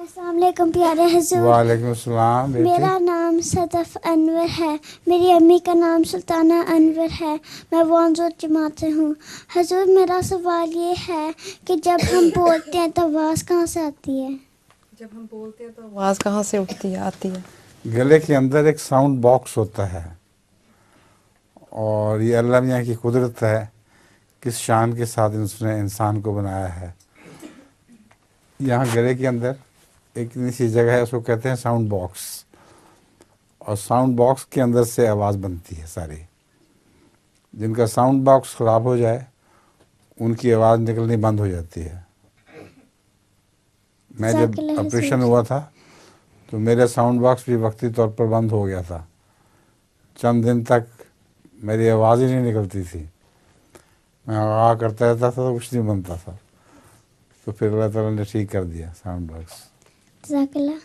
अस्सलाम वालेकुम प्यारे हुजूर। वालेकुम सलाम बेटी। मेरा नाम सदफ अनवर है। मेरी अम्मी का नाम सुल्ताना अनवर है। मैं वांजूर जमात से हूँ। हुजूर मेरा सवाल ये है कि जब हम बोलते हैं तो आवाज़ कहाँ से आती है? जब हम बोलते हैं तो आवाज़ कहाँ से उठती है आती है? गले के अंदर एक साउंड बॉक्स होता है और ये अल्लाह मियाँ की कुदरत है, किस शान के साथ उसने इंसान को बनाया है। यहाँ गले के अंदर एक सी जगह है, उसको कहते हैं साउंड बॉक्स, और साउंड बॉक्स के अंदर से आवाज़ बनती है सारी। जिनका साउंड बॉक्स ख़राब हो जाए उनकी आवाज़ निकलनी बंद हो जाती है। मैं जब जज़ाकल्लाह ऑपरेशन हुजूर। हुआ था तो मेरा साउंड बॉक्स भी वक्ती तौर पर बंद हो गया था। चंद दिन तक मेरी आवाज़ ही नहीं निकलती थी। मैं आ करता रहता था तो कुछ नहीं बनता था। तो फिर अल्लाह ताला ने ठीक कर दिया साउंड बॉक्स। जज़ाकल्लाह।